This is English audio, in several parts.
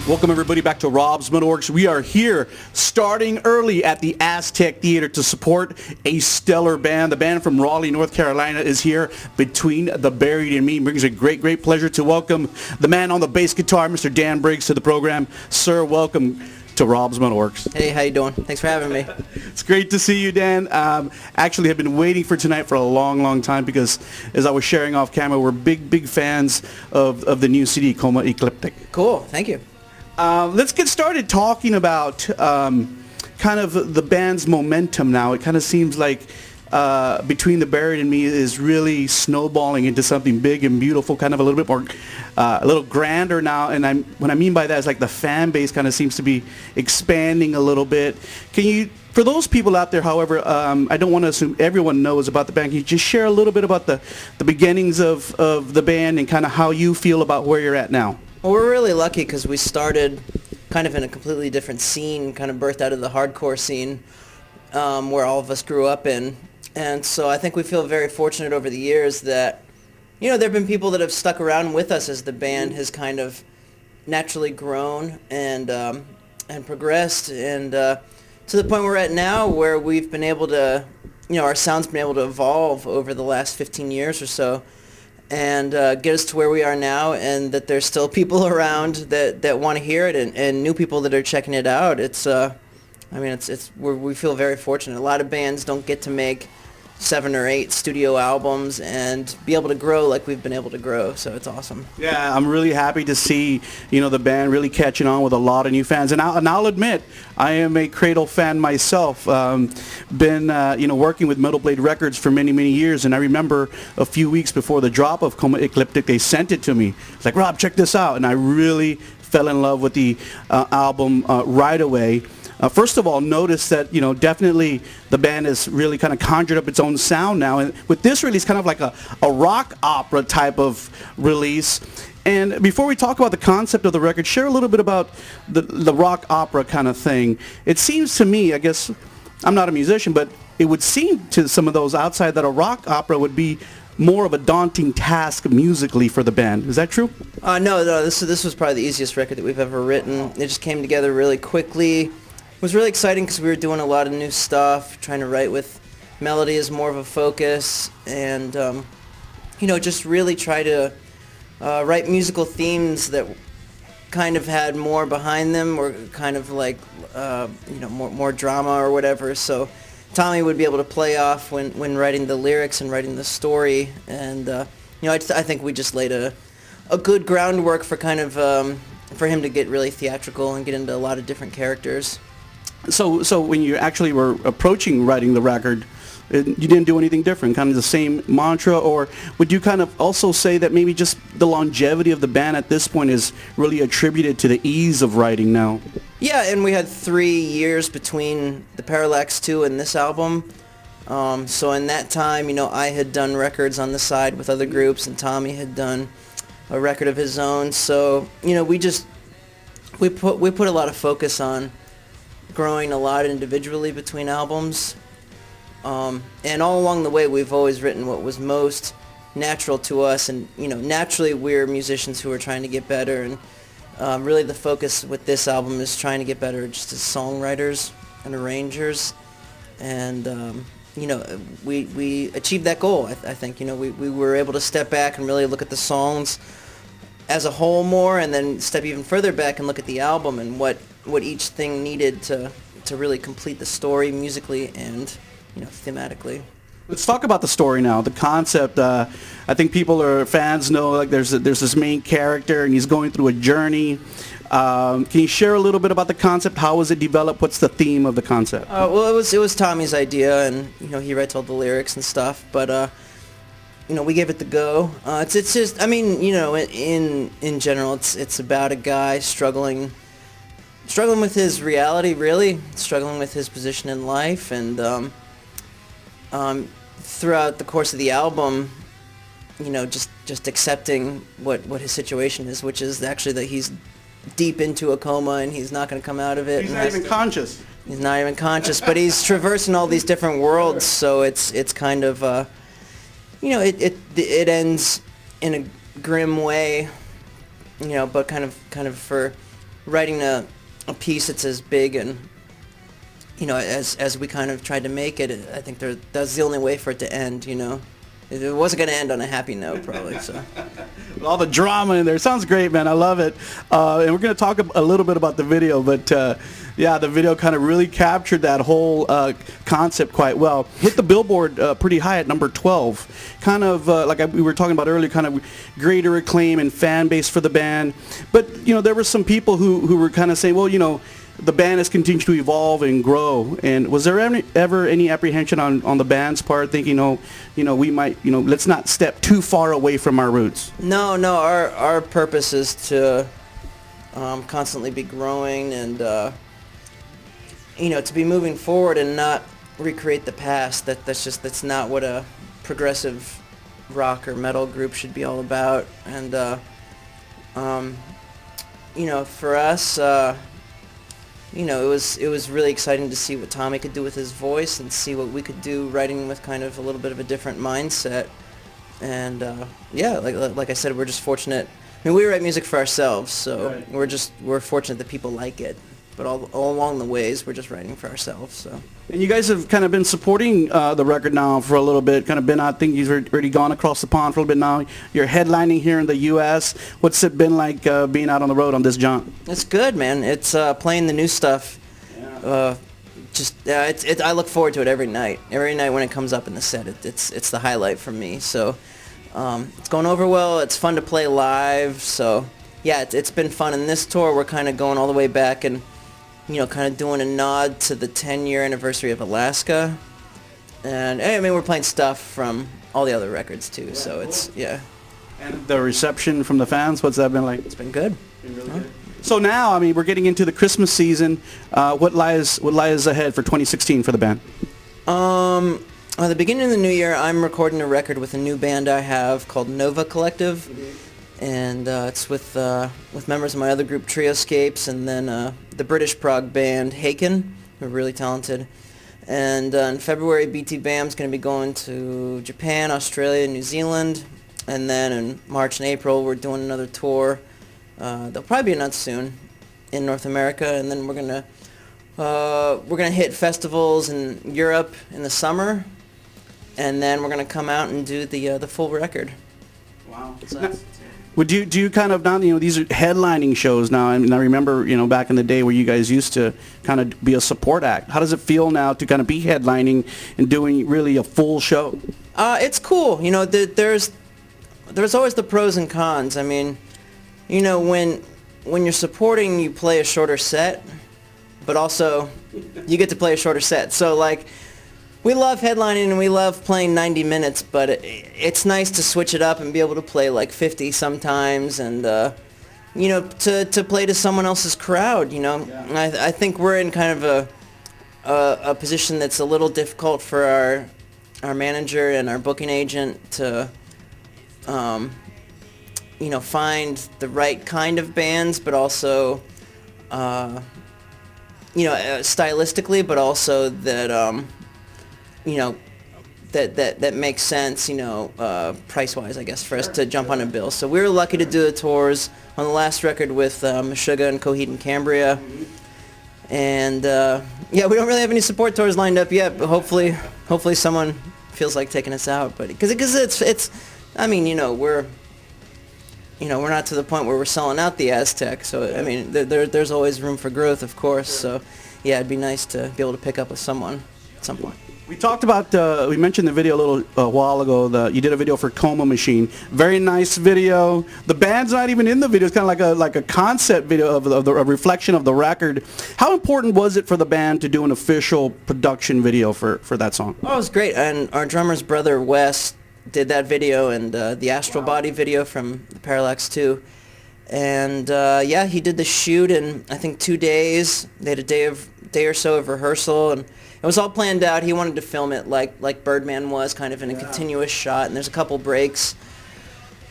Welcome everybody back to Rob's MetalWorks. We are here starting early at the Aztec Theater to support a stellar band. The band from Raleigh, North Carolina is here. Between the Buried and Me. It brings a great pleasure to welcome the man on the bass guitar, Mr. Dan Briggs, to the program. Sir, welcome to Rob's MetalWorks. Hey, how you doing? Thanks for having me. It's great to see you, Dan. Actually, I've been waiting for tonight for a long time because as I was sharing off camera, we're big fans of the new CD, Coma Ecliptic. Cool, thank you. Let's get started talking about kind of the band's momentum now. It kind of seems like Between the Buried and Me is really snowballing into something big and beautiful, kind of a little bit more, a little grander now. And what I mean by that is like the fan base kind of seems to be expanding a little bit. Can you, for those people out there, however, I don't want to assume everyone knows about the band. Can you just share a little bit about the beginnings of the band and kind of how you feel about where you're at now? Well, we're really lucky because we started kind of in a completely different scene, kind of birthed out of the hardcore scene where all of us grew up in. And so I think we feel very fortunate over the years that, you know, there have been people that have stuck around with us as the band has kind of naturally grown and progressed, and to the point we're at now where we've been able to, you know, our sound's been able to evolve over the last 15 years or so and get us to where we are now, and that there's still people around that want to hear it, and new people that are checking it out. It's, I mean, we feel very fortunate. A lot of bands don't get to make 7 or 8 studio albums and be able to grow like we've been able to grow, so it's awesome. Yeah, I'm really happy to see, you know, the band really catching on with a lot of new fans. And I'll admit, I am a Cradle fan myself. Been, you know, working with Metal Blade Records for many years, and I remember a few weeks before the drop of Coma Ecliptic, they sent it to me. It's like, Rob, check this out, and I really fell in love with the album right away. First of all, notice that, you know, definitely the band has really kind of conjured up its own sound now. And with this release, kind of like a rock opera type of release. And before we talk about the concept of the record, share a little bit about the rock opera kind of thing. It seems to me, I guess, I'm not a musician, but it would seem to some of those outside that a rock opera would be more of a daunting task musically for the band. Is that true? No, this was probably the easiest record that we've ever written. It just came together really quickly. It was really exciting because we were doing a lot of new stuff, trying to write with melody as more of a focus, and you know, just really try to write musical themes that kind of had more behind them, or kind of like you know, more drama or whatever. So Tommy would be able to play off when writing the lyrics and writing the story, and you know, I think we just laid a good groundwork for kind of for him to get really theatrical and get into a lot of different characters. So when you actually were approaching writing the record, you didn't do anything different, kind of the same mantra, or would you kind of also say that maybe just the longevity of the band at this point is really attributed to the ease of writing now? Yeah, and we had 3 years between the Parallax 2 and this album. So in that time, you know, I had done records on the side with other groups, and Tommy had done a record of his own. So, you know, we put a lot of focus on growing a lot individually between albums, and all along the way we've always written what was most natural to us, and you know, naturally we're musicians who are trying to get better, and really the focus with this album is trying to get better just as songwriters and arrangers, and you know, we achieved that goal. I think, you know, we were able to step back and really look at the songs as a whole more, and then step even further back and look at the album and what each thing needed to really complete the story musically and, you know, thematically. Let's talk about the story now, the concept. I think fans know, like, there's this main character and he's going through a journey. Can you share a little bit about the concept? How was it developed? What's the theme of the concept? Well, it was Tommy's idea, and you know, he writes all the lyrics and stuff, but you know, we gave it the go. It's just, I mean, you know, in general, it's about a guy struggling with his reality, really, struggling with his position in life, and throughout the course of the album, you know, just accepting what his situation is, which is actually that he's deep into a coma and he's not going to come out of it. He's not even conscious. He's not even conscious, but he's traversing all these different worlds, so it's kind of, you know, it ends in a grim way, you know, but kind of for writing a piece that's as big and, you know, as we kind of tried to make it, I think that's the only way for it to end, you know. It wasn't going to end on a happy note, probably. So, with all the drama in there, sounds great, man. I love it. And we're going to talk a little bit about the video, but yeah, the video kind of really captured that whole concept quite well. Hit the Billboard pretty high at number 12. Kind of like we were talking about earlier, kind of greater acclaim and fan base for the band. But you know, there were some people who were kind of saying, well, you know, the band has continued to evolve and grow. And was there ever any apprehension on the band's part, thinking, oh, you know, we might, you know, let's not step too far away from our roots? No. Our purpose is to constantly be growing and, you know, to be moving forward and not recreate the past. That's not what a progressive rock or metal group should be all about. And, you know, for us, you know, it was really exciting to see what Tommy could do with his voice and see what we could do writing with kind of a little bit of a different mindset. And yeah, like I said, we're just fortunate. I mean, we write music for ourselves, so right. we're fortunate that people like it. But all along the ways, we're just writing for ourselves. So. And you guys have kind of been supporting the record now for a little bit. Kind of been, I think you've already gone across the pond for a little bit now. You're headlining here in the U.S. What's it been like being out on the road on this jaunt? It's good, man. It's playing the new stuff. Yeah. I look forward to it every night. Every night when it comes up in the set, it's the highlight for me. So it's going over well. It's fun to play live. So yeah, it's been fun. And this tour, we're kind of going all the way back and, you know, kind of doing a nod to the 10-year anniversary of Alaska. And, I mean, we're playing stuff from all the other records, too, so it's, yeah. And the reception from the fans, what's that been like? It's been good. Been really good. So now, I mean, we're getting into the Christmas season. What lies ahead for 2016 for the band? At the beginning of the new year, I'm recording a record with a new band I have called Nova Collective. Mm-hmm. And it's with members of my other group, Trioscapes, and then the British prog band Haken, who are really talented. And in February, BT Bam's going to be going to Japan, Australia, New Zealand. And then in March and April, we're doing another tour. They'll probably be announced soon in North America. And then we're gonna hit festivals in Europe in the summer. And then we're going to come out and do the full record. Wow. So do you kind of now, you know, these are headlining shows now, and I remember, you know, back in the day where you guys used to kind of be a support act. How does it feel now to kind of be headlining and doing really a full show? It's cool. You know, there's always the pros and cons. I mean, you know, when you're supporting, you play a shorter set, but also you get to play a shorter set. So like, we love headlining and we love playing 90 minutes, but it's nice to switch it up and be able to play like 50 sometimes, and you know, to play to someone else's crowd. You know, yeah. I think we're in kind of a position that's a little difficult for our manager and our booking agent to you know, find the right kind of bands, but also you know, stylistically, but also that you know, that makes sense, you know, price-wise, I guess, for us to jump on a bill. So we were lucky to do the tours on the last record with Meshuggah and Coheed and Cambria. And yeah, we don't really have any support tours lined up yet, but hopefully someone feels like taking us out. But because it's, I mean, you know, we're not to the point where we're selling out the Aztec. So I mean, there's always room for growth, of course. So yeah, it'd be nice to be able to pick up with someone at some point. We talked about, we mentioned the video a little while ago. You did a video for Coma Machine. Very nice video. The band's not even in the video. It's kind of like a concept video of a reflection of the record. How important was it for the band to do an official production video for that song? Oh, it was great. And our drummer's brother, Wes, did that video, and the Astral Body video from the Parallax 2. And yeah, he did the shoot in, I think, 2 days. They had a day or so of rehearsal, and it was all planned out. He wanted to film it like Birdman was, kind of in a continuous shot, and there's a couple breaks.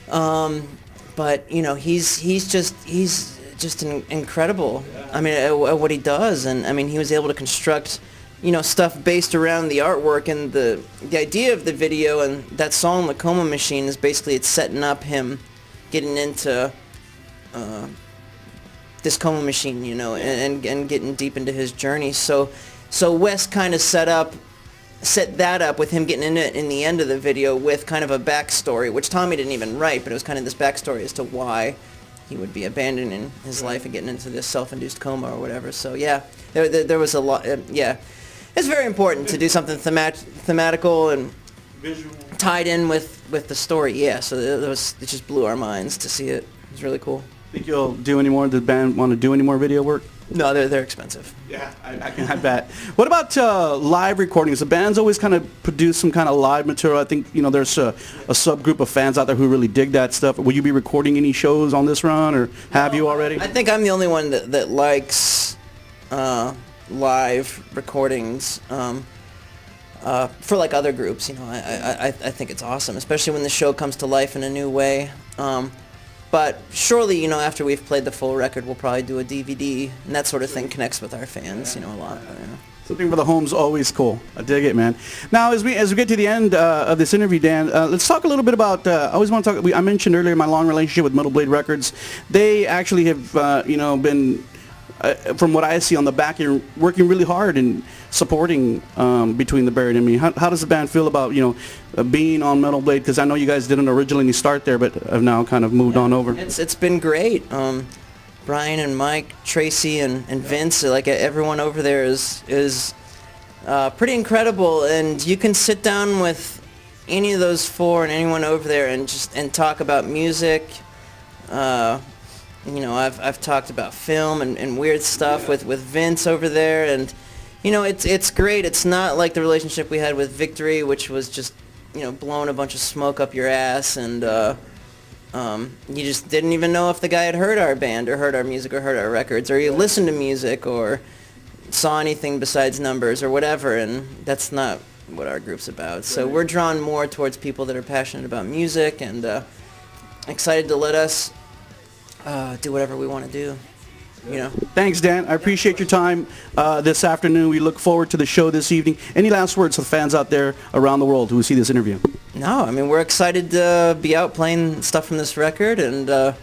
But you know, he's just incredible. I mean, at what he does, and I mean, he was able to construct, you know, stuff based around the artwork and the idea of the video, and that song, The Coma Machine, is basically it's setting up him getting into this coma machine, you know, and getting deep into his journey. So Wes kind of set that up with him getting in it in the end of the video with kind of a backstory, which Tommy didn't even write, but it was kind of this backstory as to why he would be abandoning his life and getting into this self-induced coma or whatever. So yeah, there was a lot. Yeah, it's very important to do something thematical and Visual. Tied in with the story. Yeah, so it just blew our minds to see it. It was really cool. Think you'll do any more? Does the band want to do any more video work? No, they're expensive. Yeah, I bet. What about live recordings? The band's always kind of produce some kind of live material. I think, you know, there's a subgroup of fans out there who really dig that stuff. Will you be recording any shows on this run, or have you already? I think I'm the only one that likes live recordings for like other groups. You know, I think it's awesome, especially when the show comes to life in a new way. But surely, you know, after we've played the full record, we'll probably do a DVD, and that sort of thing connects with our fans, you know, a lot. You know. Something for the home's always cool. I dig it, man. Now, as we get to the end of this interview, Dan, let's talk a little bit about. I always want to talk. I mentioned earlier my long relationship with Metal Blade Records. They actually have, you know, been. From what I see on the back end, working really hard and supporting Between the Buried and Me. How does the band feel about, you know, being on Metal Blade? Because I know you guys didn't originally start there, but have now kind of moved on over. It's been great. Brian and Mike, Tracy and Vince, like everyone over there is pretty incredible. And you can sit down with any of those four and anyone over there and talk about music. You know, I've talked about film and weird stuff with Vince over there, and you know, it's great. It's not like the relationship we had with Victory, which was just, you know, blowing a bunch of smoke up your ass, and you just didn't even know if the guy had heard our band or heard our music or heard our records, or you listened to music or saw anything besides numbers or whatever, and that's not what our group's about. So we're drawn more towards people that are passionate about music and excited to let us do whatever we want to do, you know. Thanks, Dan. I appreciate your time this afternoon. We look forward to the show this evening. Any last words to the fans out there around the world who see this interview? No, I mean, we're excited to be out playing stuff from this record, and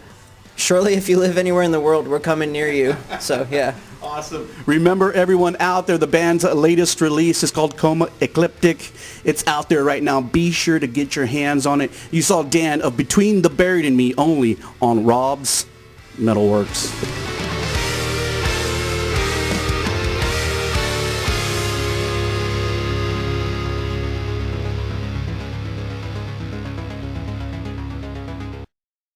surely if you live anywhere in the world, we're coming near you. So, yeah. Awesome. Remember, everyone out there, the band's latest release is called Coma Ecliptic. It's out there right now. Be sure to get your hands on it. You saw Dan of Between the Buried and Me only on Rob's MetalWorks.